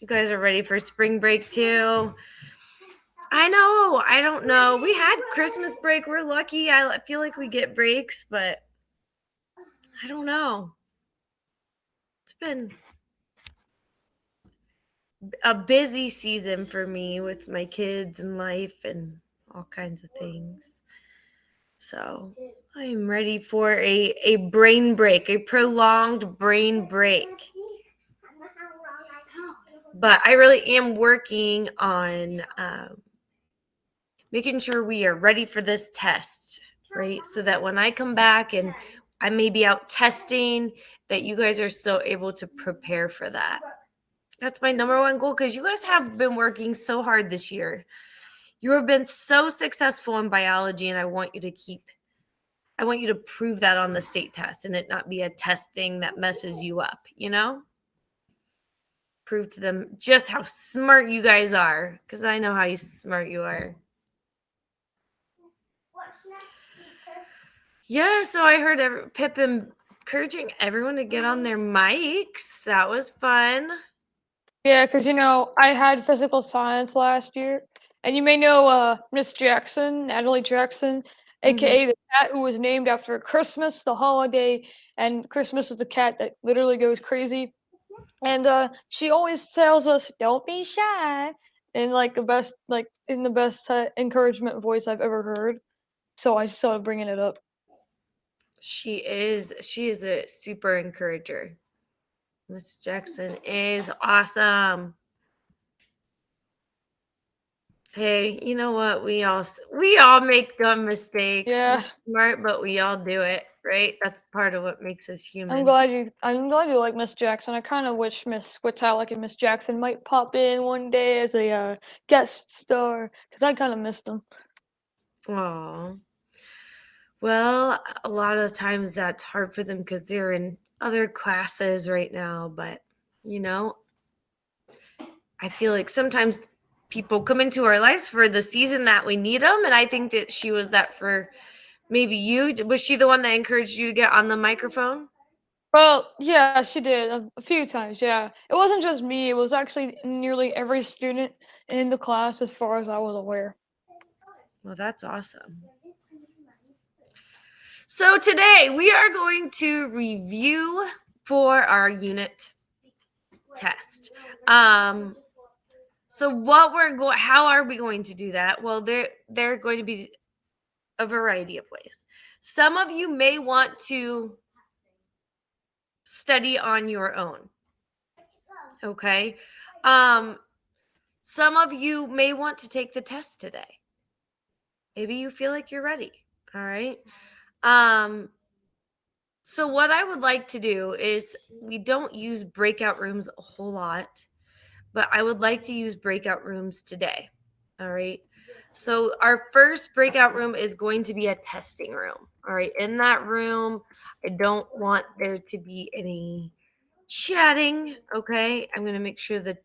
You guys are ready for spring break too. I know. I don't know. We had Christmas break. We're lucky. I feel like we get breaks, but I don't know. It's been a busy season for me with my kids and life and all kinds of things. So I'm ready for a brain break, a prolonged brain break. But I really am working on making sure we are ready for this test, right? So that when I come back and I may be out testing, that you guys are still able to prepare for that. That's my number one goal because you guys have been working so hard this year. You have been so successful in biology, and I want you to prove that on the state test and it not be a test thing that messes you up, Prove to them just how smart you guys are because I know how smart you are. Yeah, so I heard Pip encouraging everyone to get on their mics. That was fun. Yeah, because I had physical science last year, and you may know Miss Jackson, Natalie Jackson, aka the cat who was named after Christmas, the holiday, and Christmas is the cat that literally goes crazy. And she always tells us, "Don't be shy," in the best encouragement voice I've ever heard. So I just started bringing it up. She is a super encourager. Miss Jackson is awesome. Hey, you know what? We all make dumb mistakes. Yeah, We're smart, but we all do it, right? That's part of what makes us I'm human. glad you like Miss Jackson. I kind of wish Miss Squitalik and Miss Jackson might pop in one day as a guest star because I kind of missed them. Aw. Well, a lot of times that's hard for them because they're in other classes right now. But, you know, I feel like sometimes people come into our lives for the season that we need them. And I think that she was that for maybe you. Was she the one that encouraged you to get on the microphone? Well, yeah, she did a few times. Yeah, it wasn't just me. It was actually nearly every student in the class, as far as I was aware. Well, that's awesome. So today we are going to review for our unit test. So how are we going to do that? Well, there are going to be a variety of ways. Some of you may want to study on your own. Okay? Some of you may want to take the test today. Maybe you feel like you're ready. All right? Um So what I would like to do is we don't use breakout rooms a whole lot, but I would like to use breakout rooms today. All right. So our first breakout room is going to be a testing room. All right. In that room, I don't want there to be any chatting. Okay. I'm going to make sure that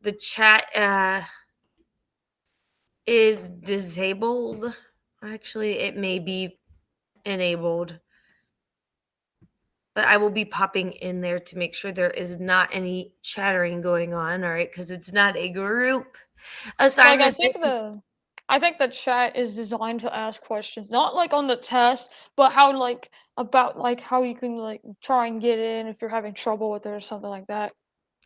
the chat is disabled. Actually, it may be enabled, but I will be popping in there to make sure there is not any chattering going on, all right? Because it's not a group Like assignment. This is I think the chat is designed to ask questions, not like on the test, but how about how you can try and get in if you're having trouble with it or something like that.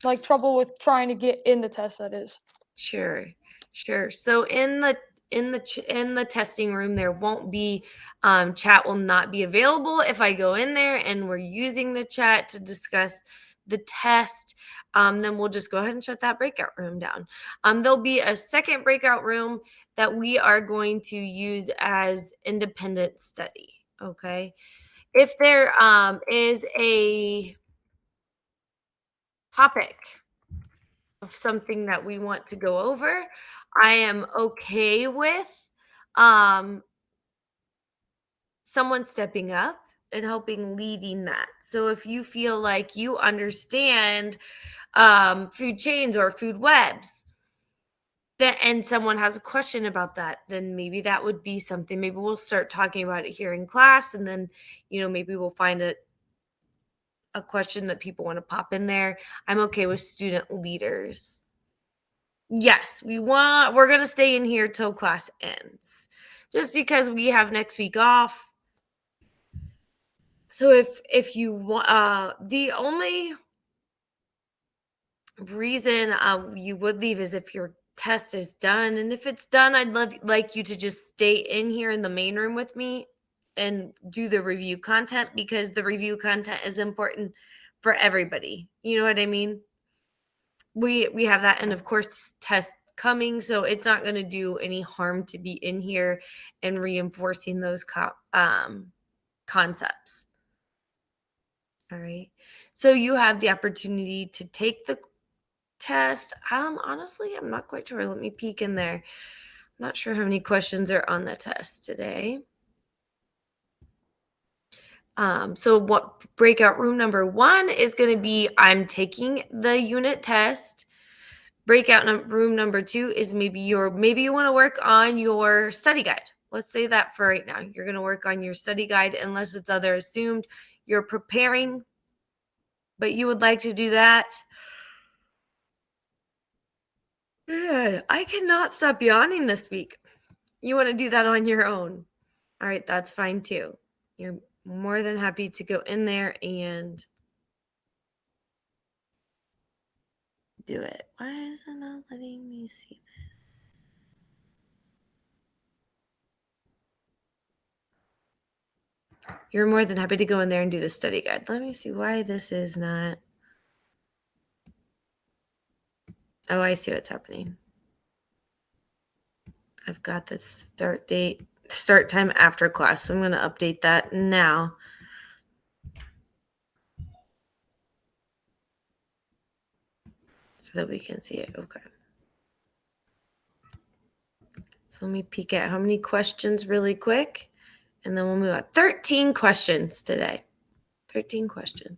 Like trouble with trying to get in the test, that is. sure, sure. So in the testing room, there won't be chat will not be available if I go in there and we're using the chat to discuss the test. Then we'll just go ahead and shut that breakout room down. There'll be a second breakout room that we are going to use as independent study. Okay. If there is a topic of something that we want to go over, I am okay with um, someone stepping up and helping leading that. So if you feel like you understand food chains or food webs, and someone has a question about that, then maybe that would be something. Maybe we'll start talking about it here in class, and then maybe we'll find a question that people want to pop in there. I'm okay with student leaders. Yes, we're going to stay in here till class ends. Just because we have next week off. So if you want, the only reason you would leave is if your test is done, and if it's done, I'd like you to just stay in here in the main room with me and do the review content, because the review content is important for everybody. You know what I mean? We have that, and of course test coming, so it's not going to do any harm to be in here and reinforcing those concepts. All right. So you have the opportunity to take the test. Honestly, I'm not quite sure. Let me peek in there. I'm not sure how many questions are on the test today. So what breakout room number 1 is going to be, I'm taking the unit test. Breakout room number 2 is maybe you want to work on your study guide. Let's say that for right now. You're going to work on your study guide, unless it's other assumed. You're preparing, but you would like to do that. Man, I cannot stop yawning this week. You want to do that on your own. All right, that's fine too. You're more than happy to go in there and do it. Why is it not letting me see that? You're more than happy to go in there and do the study guide. Let me see why this is not. Oh, I see what's happening. I've got the start time after class, so I'm going to update that now. So that we can see it. Okay. So let me peek at how many questions really quick, and then we'll move on. 13 questions today. 13 questions.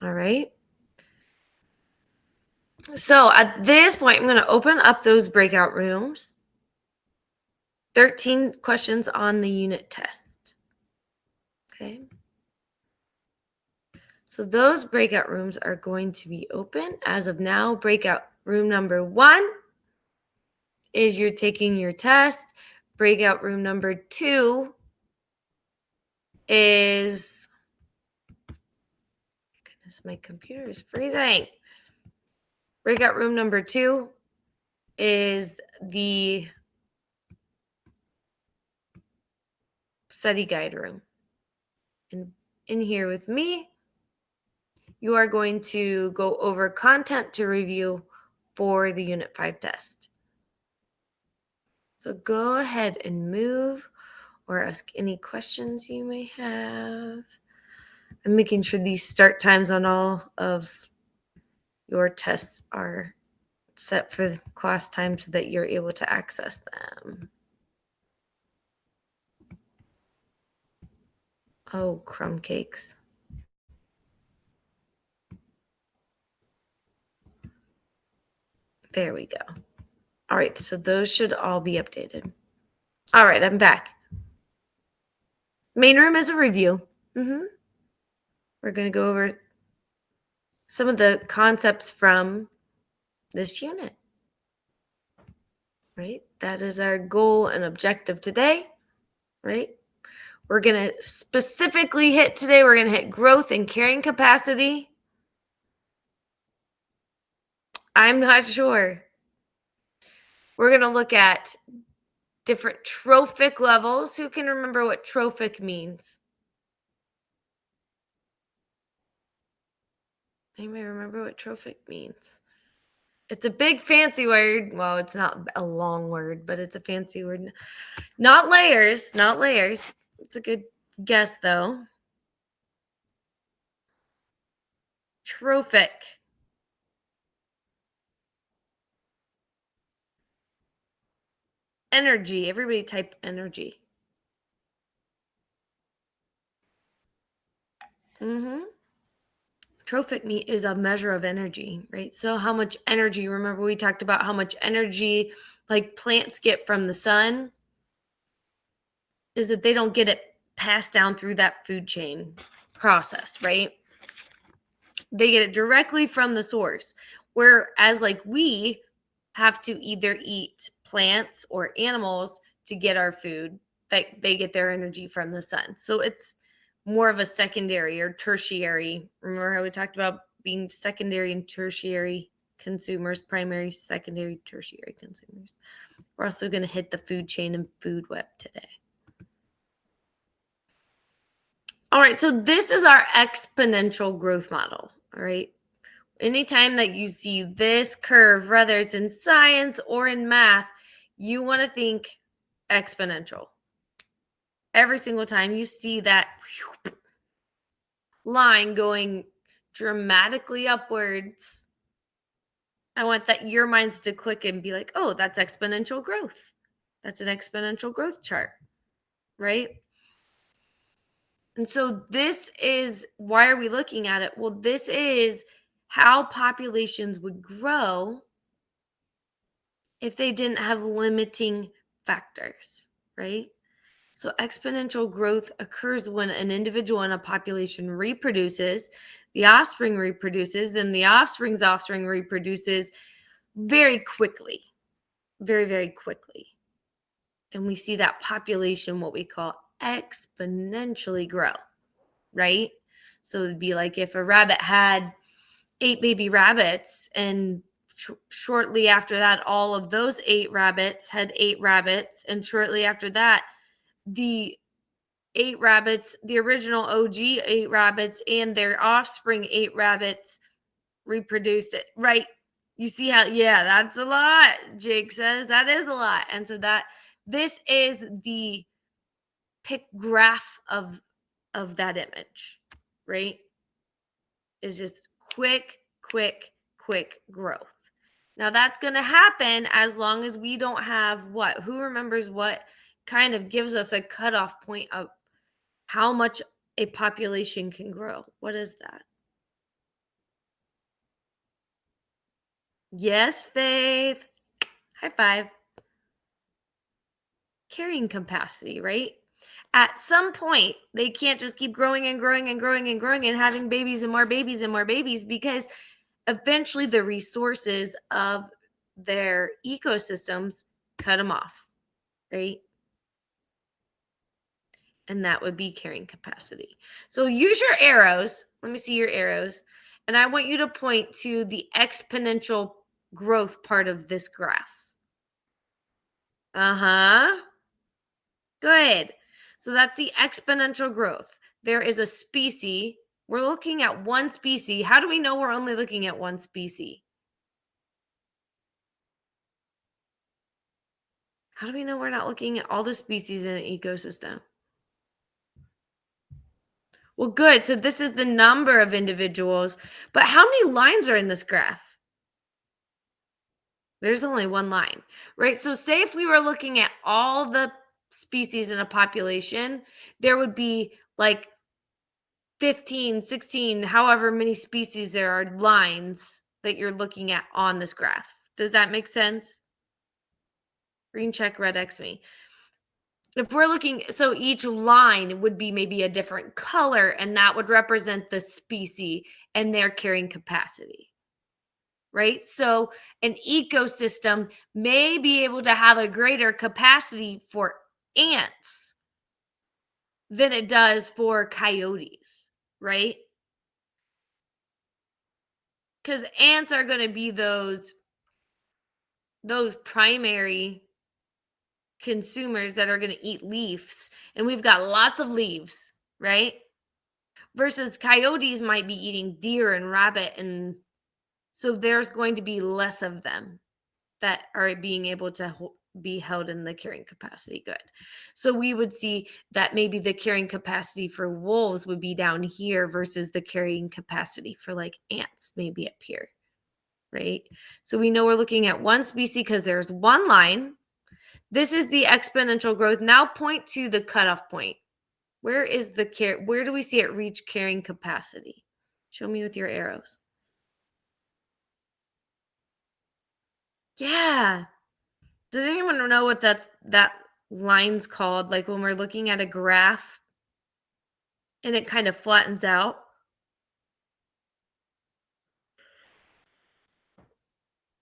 All right. So at this point, I'm going to open up those breakout rooms. 13 questions on the unit test. Okay. So those breakout rooms are going to be open as of now. Breakout room number 1 is you're taking your test. Breakout room number 2 is, goodness, my computer is freezing. Breakout room number 2 is the study guide room. And in here with me, you are going to go over content to review for the Unit 5 test. So go ahead and move or ask any questions you may have. I'm making sure these start times on all of your tests are set for the class time so that you're able to access them. Oh, crumb cakes. There we go. All right, so those should all be updated. All right, I'm back. Main room is a review. We're going to go over some of the concepts from this unit. Right? That is our goal and objective today. Right? We're going to specifically hit today, we're going to hit growth and carrying capacity. I'm not sure. We're going to look at different trophic levels. Who can remember what trophic means? Anybody remember what trophic means? It's a big fancy word. Well, it's not a long word, but it's a fancy word. Not layers, not layers. It's a good guess, though. Trophic. Energy. Everybody type energy. Trophic is a measure of energy, right? So how much energy, remember we talked about how much energy like plants get from the sun, is that they don't get it passed down through that food chain. process, right? They get it directly from the source. Whereas like we have to either eat plants or animals to get our food, that they get their energy from the sun. So it's more of a secondary or tertiary. Remember how we talked about being secondary and tertiary consumers, primary, secondary, tertiary consumers. We're also going to hit the food chain and food web today. All right, so this is our exponential growth model. All right. Anytime that you see this curve, whether it's in science or in math, you want to think exponential. Every single time you see that line going dramatically upwards, I want that your minds to click and be like, oh, that's exponential growth. That's an exponential growth chart, right? And so this is, why are we looking at it? Well, this is how populations would grow if they didn't have limiting factors, right? So exponential growth occurs when an individual in a population reproduces, the offspring reproduces, then the offspring's offspring reproduces very quickly, very, very quickly. And we see that population, what we call exponentially grow, right? So it'd be like if a rabbit had 8 baby rabbits and shortly after that, all of those 8 rabbits had 8 rabbits. And shortly after that, the 8 rabbits, the original OG 8 rabbits and their offspring 8 rabbits reproduced it, right? You see how, yeah, that's a lot. Jake says that is a lot. And so that this is the pic graph of that image, right? Is just quick growth. Now that's going to happen as long as we don't have what? Who remembers what kind of gives us a cutoff point of how much a population can grow? What is that? Yes, Faith. High five. Carrying capacity, right? At some point, they can't just keep growing and growing and growing and growing and having babies and more babies and more babies, because eventually the resources of their ecosystems cut them off, right? And that would be carrying capacity. So use your arrows. Let me see your arrows. And I want you to point to the exponential growth part of this graph. Uh-huh. Good. So that's the exponential growth. There is a species. We're looking at one species. How do we know we're only looking at one species? How do we know we're not looking at all the species in an ecosystem? Well, good. So this is the number of individuals, but how many lines are in this graph? There's only one line, right? So say if we were looking at all the species in a population, there would be like 15, 16, however many species there are lines that you're looking at on this graph. Does that make sense? Green check, red X me. If we're looking, so each line would be maybe a different color, and that would represent the species and their carrying capacity, right? So an ecosystem may be able to have a greater capacity for ants than it does for coyotes, right? Because ants are going to be those primary consumers that are going to eat leaves, and we've got lots of leaves, right? Versus coyotes might be eating deer and rabbit, and so there's going to be less of them that are being able to be held in the carrying capacity. Good. So we would see that maybe the carrying capacity for wolves would be down here versus the carrying capacity for like ants maybe up here, right? So we know we're looking at one species because there's one line. This is the exponential growth. Now point to the cutoff point. Where is where do we see it reach carrying capacity? Show me with your arrows. Yeah. Does anyone know what that line's called? Like when we're looking at a graph? and it kind of flattens out.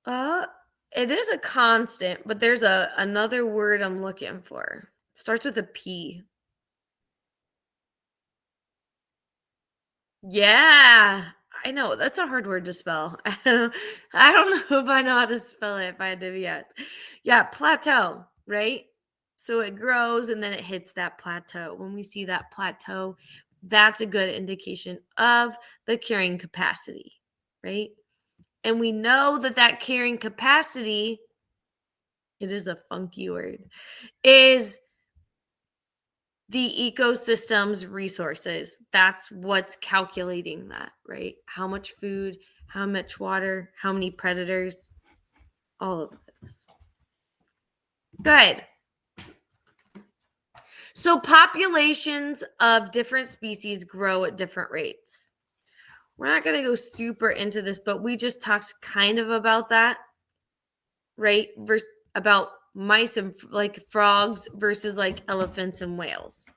Uh, it is a constant, but there's another word I'm looking for. It starts with a P. Yeah, I know, that's a hard word to spell. I don't know if I know how to spell it if I had to be honest. Yeah, plateau, right? So it grows and then it hits that plateau. When we see that plateau, that's a good indication of the carrying capacity, right? And we know that that carrying capacity, it is a funky word, is the ecosystem's resources. That's what's calculating that, right? How much food, how much water, how many predators, all of this. Good. So populations of different species grow at different rates. We're not going to go super into this, but we just talked kind of about that, right? Versus about mice and like frogs versus like elephants and whales.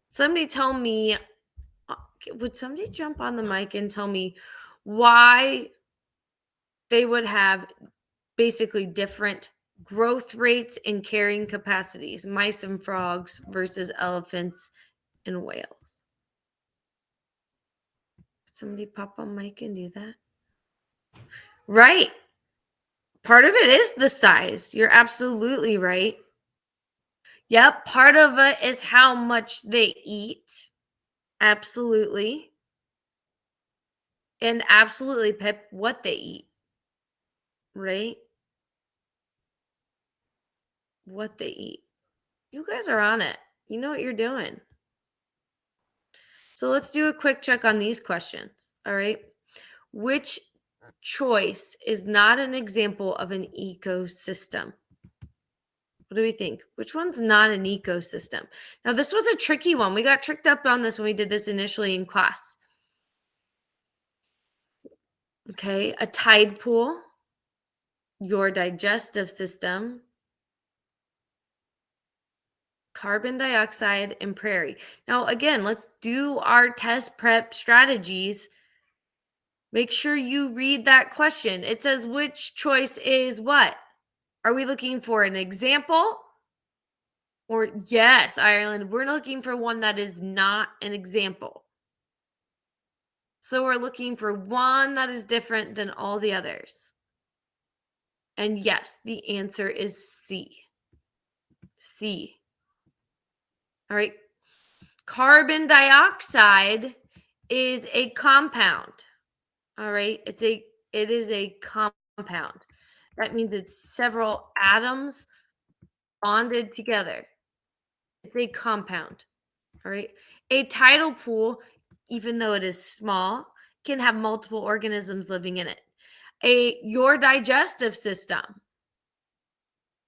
Somebody tell me, would somebody jump on the mic and tell me why they would have basically different growth rates and carrying capacities, mice and frogs versus elephants and whales? Somebody pop on mic and do that. Right. Part of it is the size. You're absolutely right. Yep. Part of it is how much they eat. Absolutely. And absolutely, Pip, what they eat. Right? What they eat. You guys are on it. You know what you're doing. So let's do a quick check on these questions. All right. Which choice is not an example of an ecosystem? What do we think? Which one's not an ecosystem? Now, this was a tricky one. We got tricked up on this when we did this initially in class. Okay. A tide pool, your digestive system, carbon dioxide, and prairie. Now, again, let's do our test prep strategies. Make sure you read that question. It says, which choice is what? Are we looking for an example? Or, yes, Ireland, we're looking for one that is not an example. So we're looking for one that is different than all the others. And yes, the answer is C. C. All right. Carbon dioxide is a compound. All right. It is a compound. That means it's several atoms bonded together. It's a compound. All right. A tidal pool, even though it is small, can have multiple organisms living in it. Your digestive system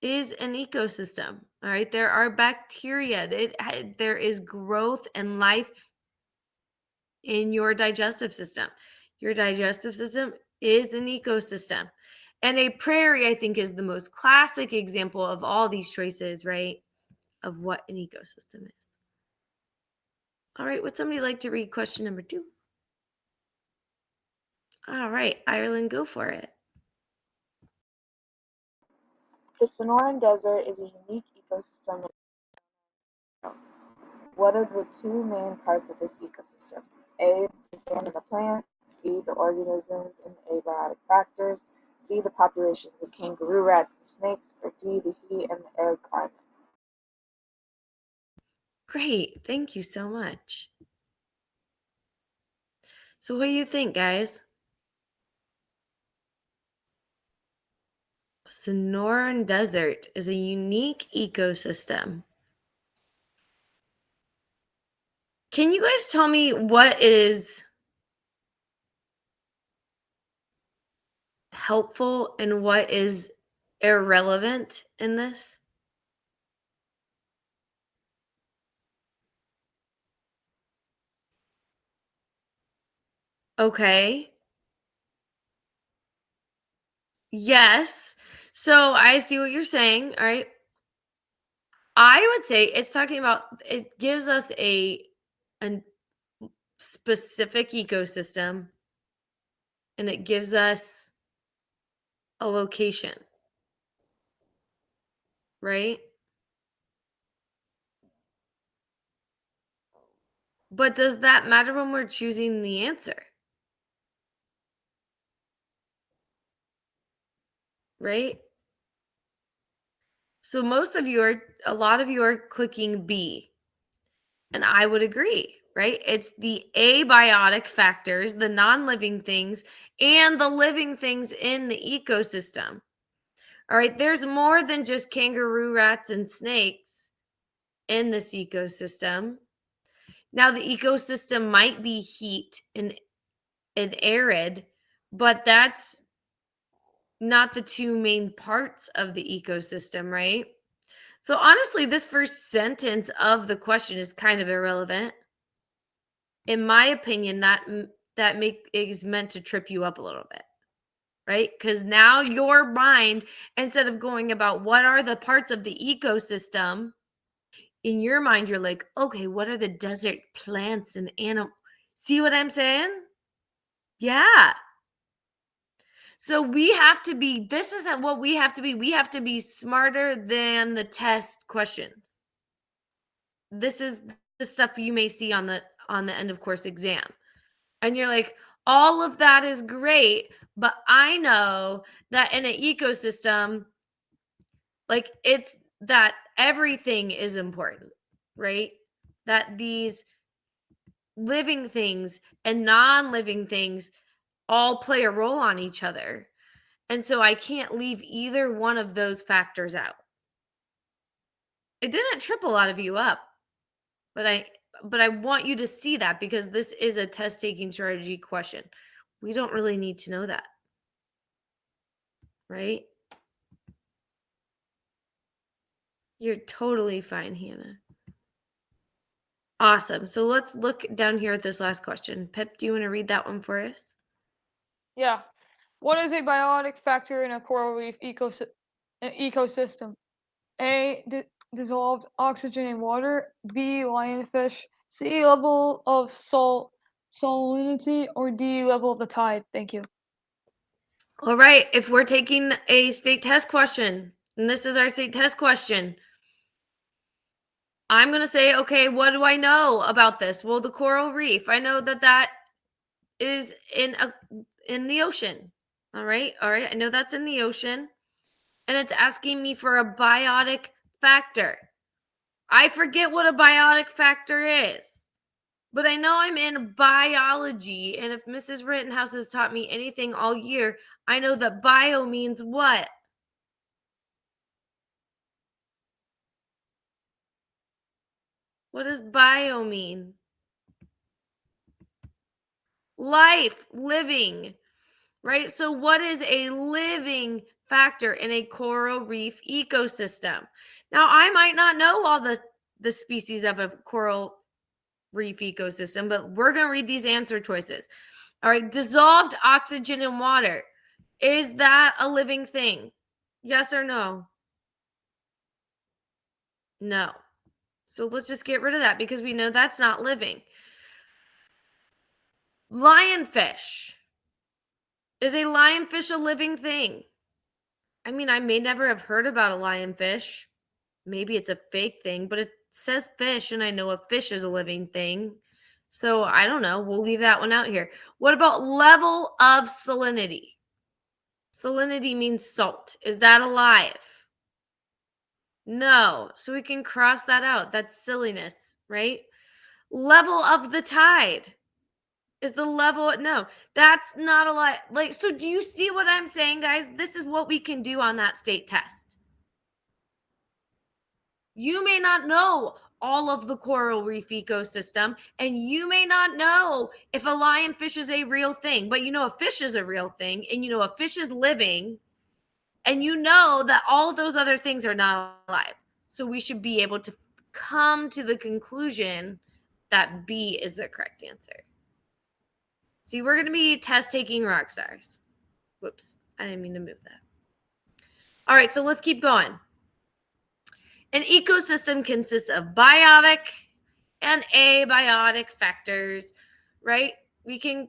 is an ecosystem. All right. There are bacteria. There is growth and life in your digestive system. Your digestive system is an ecosystem. And a prairie, I think, is the most classic example of all these choices, right? Of what an ecosystem is. All right. Would somebody like to read question number 2? All right. Ireland, go for it. The Sonoran Desert is a unique ecosystem. What are the two main parts of this ecosystem? A, the stand of the plants, B, the organisms and abiotic factors, C, the populations of kangaroo rats and snakes, or D, the heat and the arid climate. Great. Thank you so much. So what do you think, guys? Sonoran Desert is a unique ecosystem. Can you guys tell me what is helpful and what is irrelevant in this? Okay. Yes. So I see what you're saying. All right. I would say it's talking about, it gives us a a specific ecosystem, and it gives us a location, right? But does that matter when we're choosing the answer? Right? So a lot of you are clicking B. And I would agree, right? It's the abiotic factors, the non-living things, and the living things in the ecosystem. All right, there's more than just kangaroo rats and snakes in this ecosystem. Now, the ecosystem might be heat and arid, but that's not the two main parts of the ecosystem, right? So honestly, this first sentence of the question is kind of irrelevant. In my opinion, that is meant to trip you up a little bit, right? Because now your mind, instead of going about what are the parts of the ecosystem, in your mind, you're like, okay, what are the desert plants and animals? See what I'm saying? Yeah. So we have to be, this isn't what we have to be. We have to be smarter than the test questions. This is the stuff you may see on the end of course exam. And you're like, all of that is great, but I know that in an ecosystem, like it's that everything is important, right? That these living things and non-living things all play a role on each other. And so I can't leave either one of those factors out. It didn't trip a lot of you up, but I want you to see that because this is a test taking strategy question. We don't really need to know that. Right? You're totally fine, Hannah. Awesome. So let's look down here at this last question. Pip, do you want to read that one for us? Yeah. What is a biotic factor in a coral reef ecosystem? A. Dissolved oxygen in water. B. Lionfish. C. Level of salinity. Or D. Level of the tide. Thank you. All right. If we're taking a state test question, and this is our state test question, I'm going to say, okay, what do I know about this? Well, the coral reef, I know that is in the ocean. All right. I know that's in the ocean. And it's asking me for a biotic factor. I forget what a biotic factor is, but I know I'm in biology. And if Mrs. Rittenhouse has taught me anything all year, I know that bio means what? What does bio mean? Life, living, right? So what is a living factor in a coral reef ecosystem? Now, I might not know all the species of a coral reef ecosystem, but we're going to read these answer choices. All right, dissolved oxygen in water. Is that a living thing? Yes or no? No. So let's just get rid of that because we know that's not living. Lionfish. Is a lionfish a living thing? I mean, I may never have heard about a lionfish. Maybe it's a fake thing, but it says fish, and I know a fish is a living thing. So I don't know. We'll leave that one out here. What about level of salinity? Salinity means salt. Is that alive? No. So we can cross that out. That's silliness, right? Level of the tide. Is the level? No, that's not a lot. Like, so do you see what I'm saying, guys? This is what we can do on that state test. You may not know all of the coral reef ecosystem, and you may not know if a lionfish is a real thing, but you know a fish is a real thing, and you know a fish is living, and you know that all those other things are not alive. So we should be able to come to the conclusion that B is the correct answer. See, we're going to be test taking rock stars. Whoops, I didn't mean to move that. All right, so let's keep going. An ecosystem consists of biotic, and abiotic factors, right? We can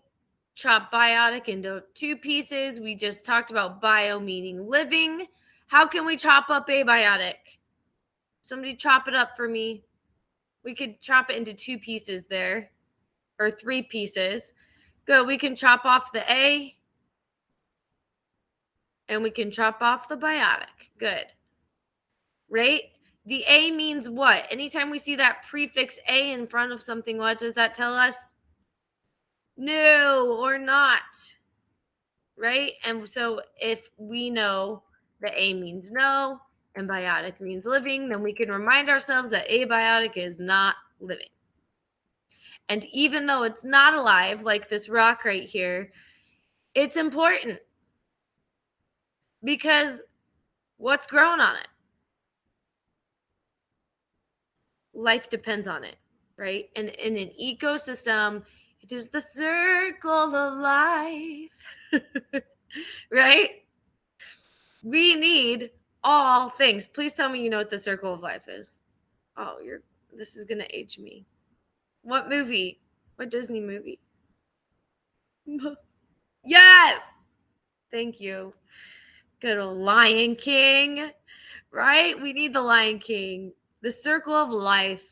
chop biotic into two pieces. We just talked about bio meaning living. How can we chop up abiotic? Somebody chop it up for me. We could chop it into two pieces there, or three pieces. Good. We can chop off the A, and we can chop off the biotic. Good. Right? The A means what? Anytime we see that prefix A in front of something, what does that tell us? No or not. Right? And so if we know that A means no and biotic means living, then we can remind ourselves that abiotic is not living. And even though it's not alive, like this rock right here, it's important because what's growing on it? Life depends on it, right? And in an ecosystem, it is the circle of life, right? We need all things. Please tell me you know what the circle of life is. Oh, this is gonna age me. What movie? What Disney movie? Yes! Thank you. Good old Lion King, right? We need the Lion King. The circle of life,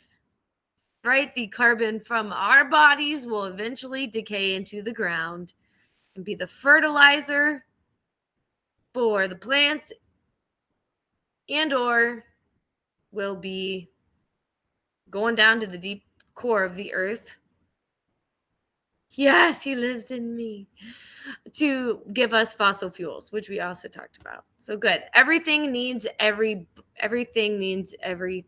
right? The carbon from our bodies will eventually decay into the ground and be the fertilizer for the plants and or will be going down to the deep core of the earth. Yes, he lives in me to give us fossil fuels, which we also talked about. So good. Everything needs everything needs everything.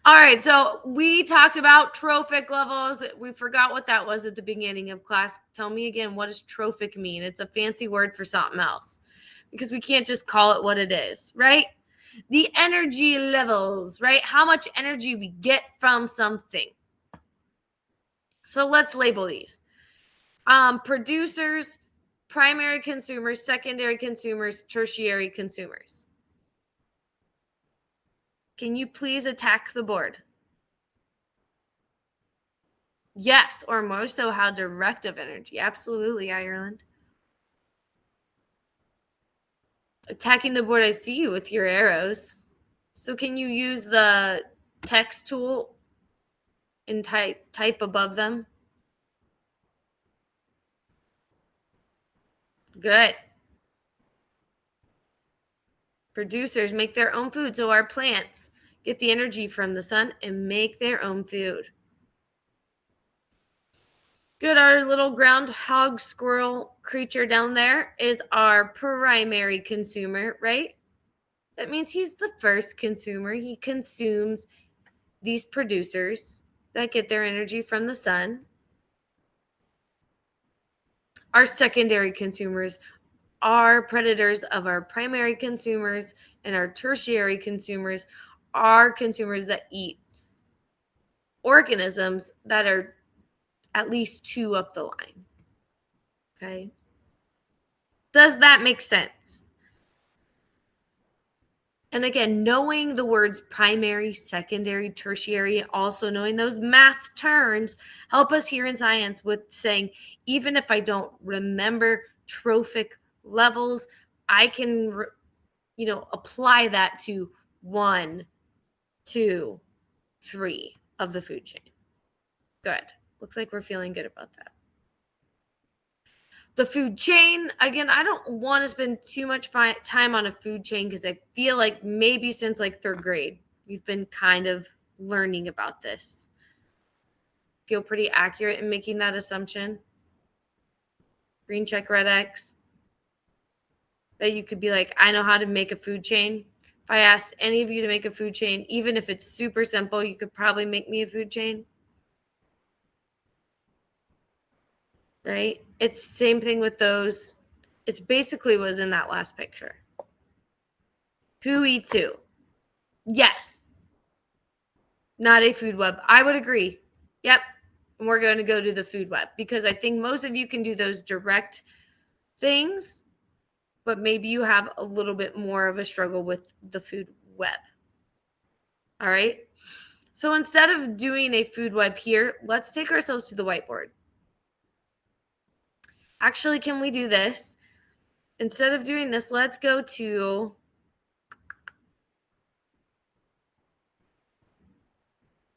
All right, so we talked about trophic levels. We forgot what that was at the beginning of class. Tell me again, what does trophic mean? It's a fancy word for something else because we can't just call it what it is, right? The energy levels, right? How much energy we get from something. So let's label these. Producers, primary consumers, secondary consumers, tertiary consumers. Can you please attack the board? Yes, or more so how direct of energy. Absolutely, Ireland. Attacking the board, I see you with your arrows. So can you use the text tool and type above them? Good. Producers make their own food, so our plants get the energy from the sun and make their own food. Good, our little groundhog squirrel creature down there is our primary consumer, right? That means he's the first consumer. He consumes these producers that get their energy from the sun. Our secondary consumers are predators of our primary consumers, and our tertiary consumers are consumers that eat organisms that are at least two up the line. Okay. Does that make sense? And again, knowing the words primary, secondary, tertiary, also knowing those math terms help us here in science with saying, even if I don't remember trophic levels, I can, apply that to 1, 2, 3 of the food chain. Good. Looks like we're feeling good about that. The food chain, again, I don't want to spend too much time on a food chain because I feel like maybe since like 3rd grade, we've been kind of learning about this. Feel pretty accurate in making that assumption. Green check, red X. That you could be like, I know how to make a food chain. If I asked any of you to make a food chain, even if it's super simple, you could probably make me a food chain. Right? It's same thing with those. It's basically was in that last picture. Who eats who? Yes. Not a food web. I would agree. Yep. And we're going to go to the food web because I think most of you can do those direct things, but maybe you have a little bit more of a struggle with the food web. All right. So instead of doing a food web here, let's take ourselves to the whiteboard. Actually, can we do this? Instead of doing this, let's go to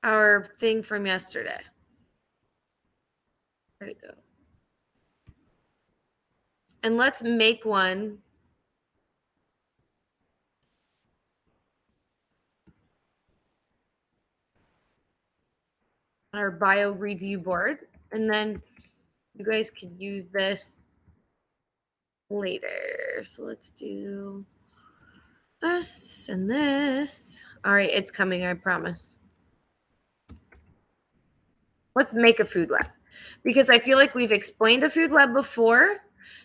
our thing from yesterday. Where'd it go? And let's make one. Our bio review board. And then you guys could use this later. So let's do this and this. All right, it's coming, I promise. Let's make a food web because I feel like we've explained a food web before.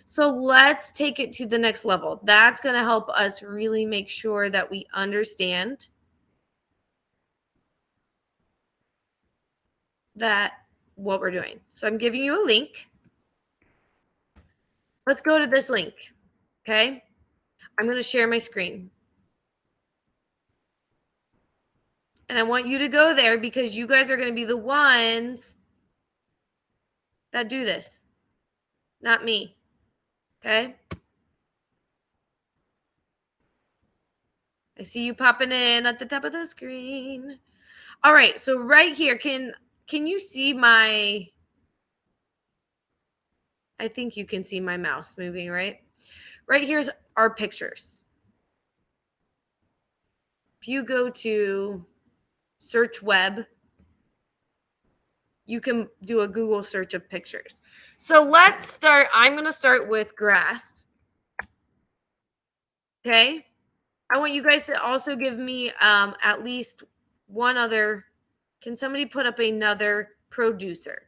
So let's take it to the next level. That's going to help us really make sure that we understand that what we're doing. So I'm giving you a link. Let's go to this link. Okay. I'm going to share my screen. And I want you to go there because you guys are going to be the ones that do this, not me. Okay. I see you popping in at the top of the screen. All right. So right here, can you see my, I think you can see my mouse moving, right? Right here's our pictures. If you go to search web, you can do a Google search of pictures. So let's start. I'm going to start with grass. Okay. I want you guys to also give me at least one other. Can somebody put up another producer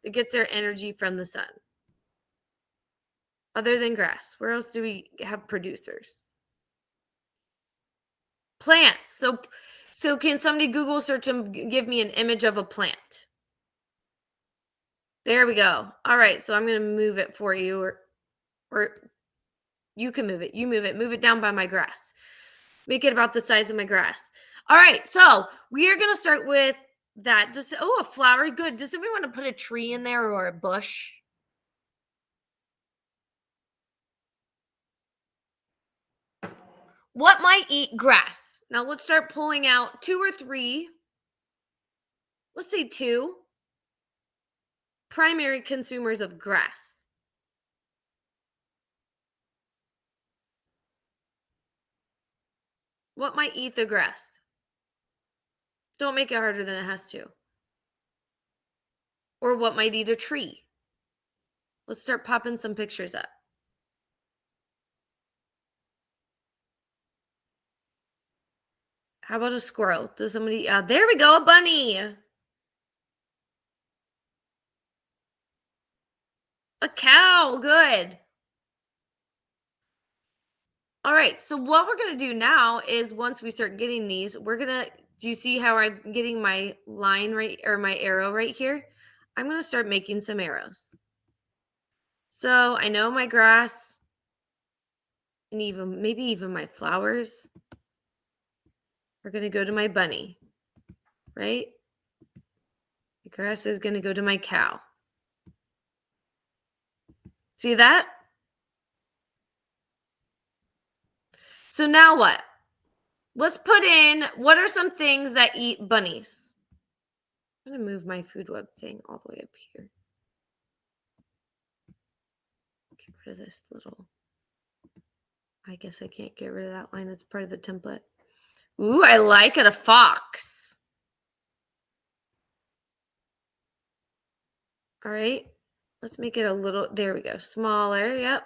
that gets their energy from the sun? Other than grass, where else do we have producers? Plants. So can somebody Google search and give me an image of a plant? There we go. All right, so I'm going to move it for you, or you can move it. You move it. Move it down by my grass. Make it about the size of my grass. All right, so we are going to start with that. A flower. Good. Does somebody want to put a tree in there or a bush? What might eat grass? Now let's start pulling out 2 or 3. Let's say 2 primary consumers of grass. What might eat the grass? Don't make it harder than it has to. Or what might eat a tree? Let's start popping some pictures up. How about a squirrel? Does somebody, there we go, a bunny. A cow, good. All right, so what we're going to do now is once we start getting these, we're going to, do you see how I'm getting my line right, or my arrow right here? I'm going to start making some arrows. So I know my grass and maybe even my flowers. We're going to go to my bunny, right? The grass is going to go to my cow. See that? So now what? Let's put in, what are some things that eat bunnies? I'm going to move my food web thing all the way up here. Get rid of this little, I guess I can't get rid of that line. It's part of the template. Ooh, I like it, a fox. All right, let's make it a little, there we go, smaller, yep.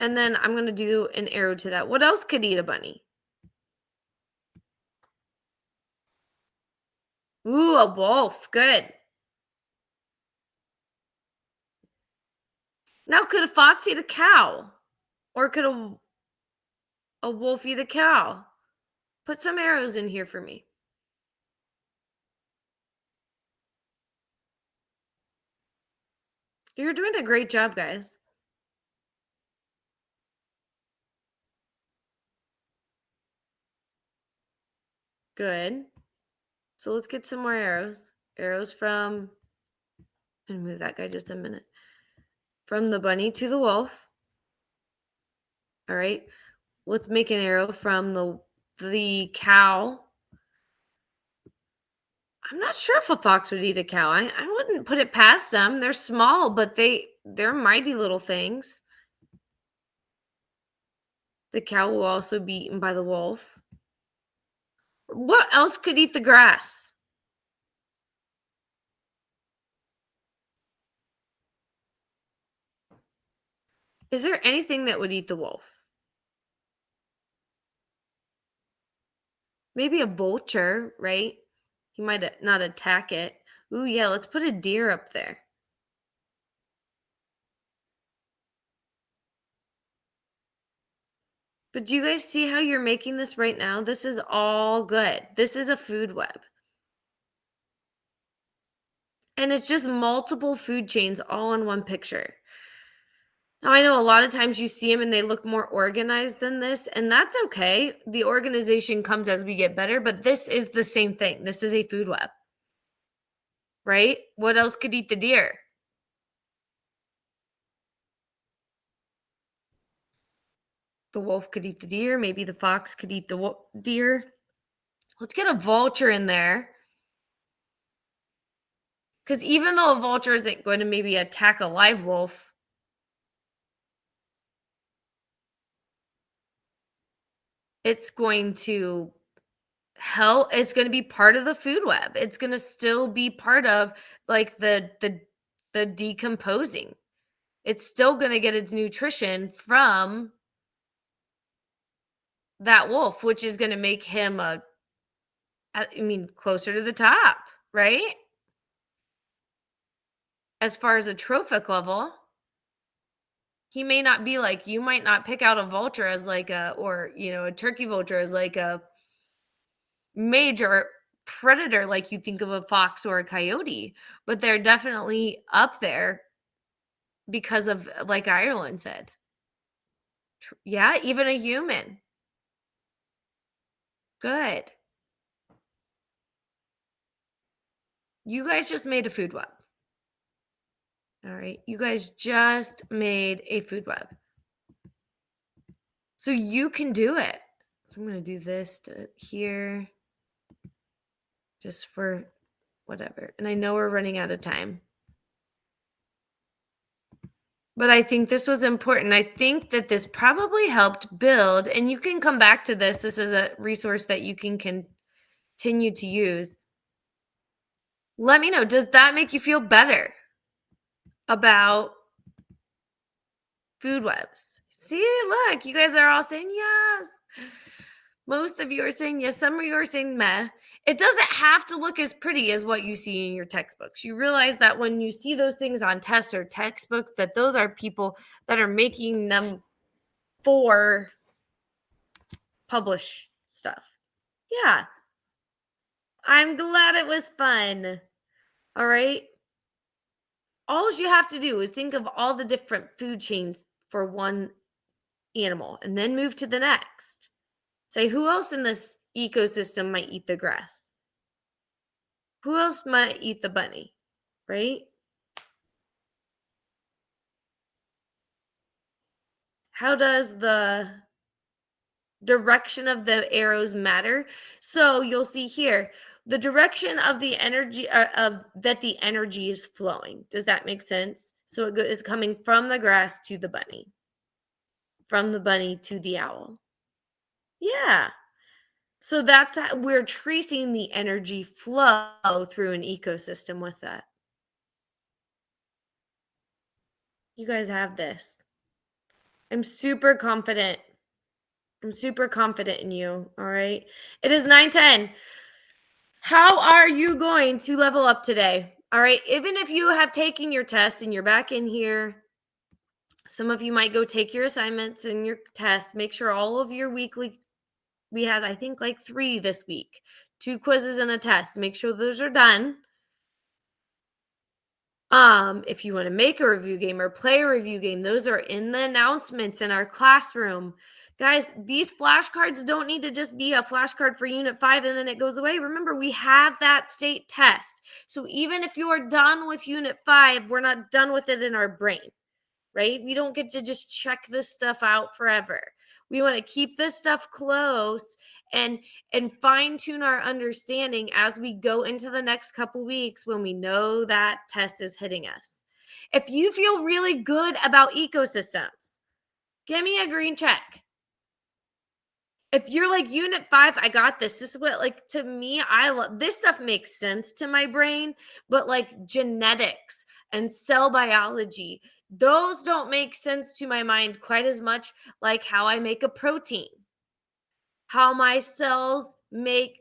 And then I'm going to do an arrow to that. What else could eat a bunny? Ooh, a wolf, good. Now, could a fox eat a cow? Or could a wolf eat a cow? Put some arrows in here for me. You're doing a great job, guys. Good. So let's get some more arrows. Arrows from, and move that guy just a minute. From the bunny to the wolf. All right. Let's make an arrow from the cow. I'm not sure if a fox would eat a cow. I wouldn't put it past them. They're small, but they're mighty little things. The cow will also be eaten by the wolf. What else could eat the grass? Is there anything that would eat the wolf? Maybe a vulture, right? He might not attack it. Ooh, yeah, let's put a deer up there. But do you guys see how you're making this right now? This is all good. This is a food web. And it's just multiple food chains all in one picture. Now, I know a lot of times you see them and they look more organized than this, and that's okay. The organization comes as we get better, but this is the same thing. This is a food web, right? What else could eat the deer? The wolf could eat the deer. Maybe the fox could eat the deer. Let's get a vulture in there. Because even though a vulture isn't going to maybe attack a live wolf, it's going to help. It's going to be part of the food web. It's going to still be part of like the decomposing. It's still going to get its nutrition from that wolf, which is going to make him closer to the top, right? As far as a trophic level, he may not be like, you might not pick out a vulture as like a turkey vulture as like a major predator like you think of a fox or a coyote, but they're definitely up there because of, like Ireland said. Yeah, even a human. Good. You guys just made a food web. All right. You guys just made a food web. So you can do it. So I'm going to do this to here just for whatever. And I know we're running out of time. But I think this was important. I think that this probably helped build, and you can come back to this. This is a resource that you can continue to use. Let me know. Does that make you feel better about food webs? See, look, you guys are all saying yes. Most of you are saying yes. Some of you are saying meh. It doesn't have to look as pretty as what you see in your textbooks. You realize that when you see those things on tests or textbooks, that those are people that are making them for publish stuff. Yeah. I'm glad it was fun. All right. All you have to do is think of all the different food chains for one animal and then move to the next. Say, who else in this ecosystem might eat the grass? Who else might eat the bunny? Right? How does the direction of the arrows matter? So you'll see here the direction of the energy that the energy is flowing. Does that make sense? So it is coming from the grass to the bunny, from the bunny to the owl. Yeah. So that's how we're tracing the energy flow through an ecosystem with that. You guys have this. I'm super confident. I'm super confident in you. All right. It is 9:10. How are you going to level up today? All right. Even if you have taken your test and you're back in here, some of you might go take your assignments and your tests. Make sure all of your weekly, we had, I think, like 3 this week, 2 quizzes and a test. Make sure those are done. If you want to make a review game or play a review game, those are in the announcements in our classroom. Guys, these flashcards don't need to just be a flashcard for Unit 5 and then it goes away. Remember, we have that state test. So even if you're done with Unit 5, we're not done with it in our brain, right? We don't get to just check this stuff out forever. We want to keep this stuff close and fine tune our understanding as we go into the next couple weeks when we know that test is hitting us. If you feel really good about ecosystems, give me a green check. If you're like Unit 5, I got this. This is what, like, to me, I love this stuff makes sense to my brain, but like genetics and cell biology, those don't make sense to my mind quite as much, like how I make a protein, how my cells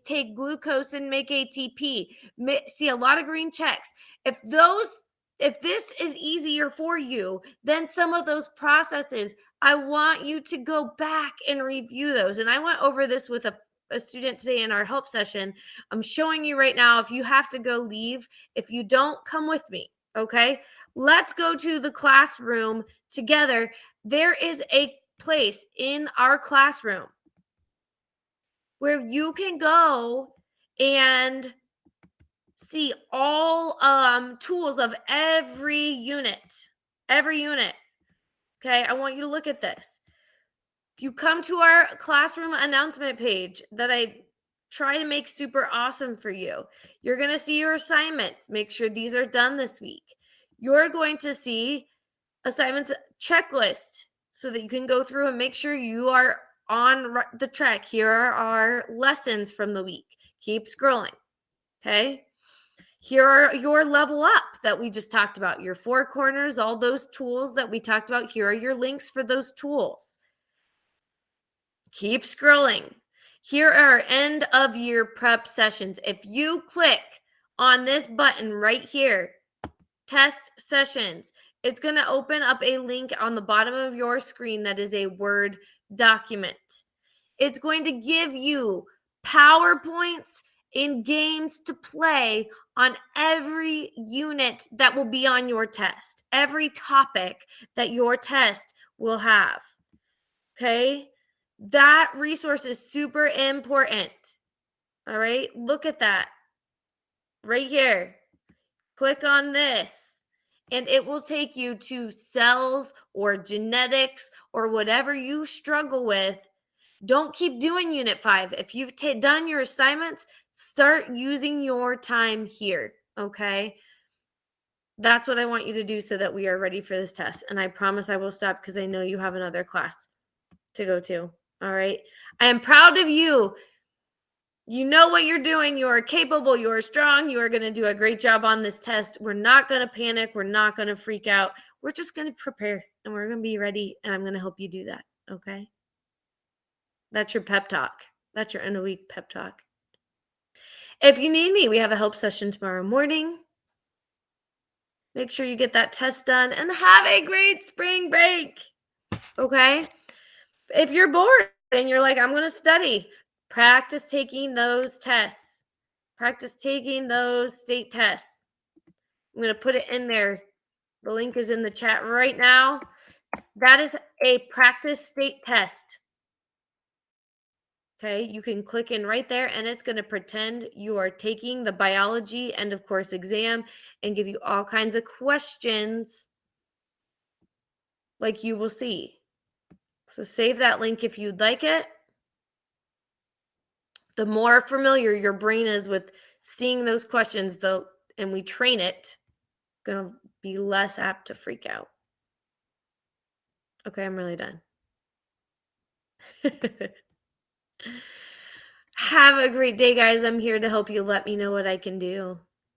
take glucose and make ATP. See, a lot of green checks. If this is easier for you than some of those processes, I want you to go back and review those. And I went over this with a student today in our help session. I'm showing you right now. If you have to go, leave. If you don't, come with me. Okay. Let's go to the classroom together. There is a place in our classroom where you can go and see all tools of every unit. Okay, I want you to look at this. If you come to our classroom announcement page that I try to make super awesome for you, you're going to see your assignments. Make sure these are done this week. You're going to see assignments checklist so that you can go through and make sure you are on the track. Here are our lessons from the week. Keep scrolling. Okay. Here are your level up that we just talked about, your 4 corners, all those tools that we talked about. Here are your links for those tools. Keep scrolling. Here are end of year prep sessions. If you click on this button right here, test sessions, it's going to open up a link on the bottom of your screen that is a Word document. It's going to give you PowerPoints in games to play on every unit that will be on your test, every topic that your test will have. Okay? That resource is super important. All right? Look at that right here. Click on this, and it will take you to cells or genetics or whatever you struggle with. Don't keep doing Unit 5. If you've done your assignments, start using your time here, okay? That's what I want you to do so that we are ready for this test. And I promise I will stop because I know you have another class to go to, all right? I am proud of you. You know what you're doing. You are capable. You are strong. You are going to do a great job on this test. We're not going to panic. We're not going to freak out. We're just going to prepare, and we're going to be ready, and I'm going to help you do that, okay? That's your pep talk. That's your end of week pep talk. If you need me, we have a help session tomorrow morning. Make sure you get that test done and have a great spring break. Okay? If you're bored and you're like, I'm going to study, practice taking those tests. Practice taking those state tests. I'm going to put it in there. The link is in the chat right now. That is a practice state test. Okay, you can click in right there and it's going to pretend you are taking the biology end of course exam and give you all kinds of questions like you will see. So save that link if you'd like it. The more familiar your brain is with seeing those questions, and we train it, going to be less apt to freak out. Okay, I'm really done. Have a great day, guys. I'm here to help you. Let me know what I can do.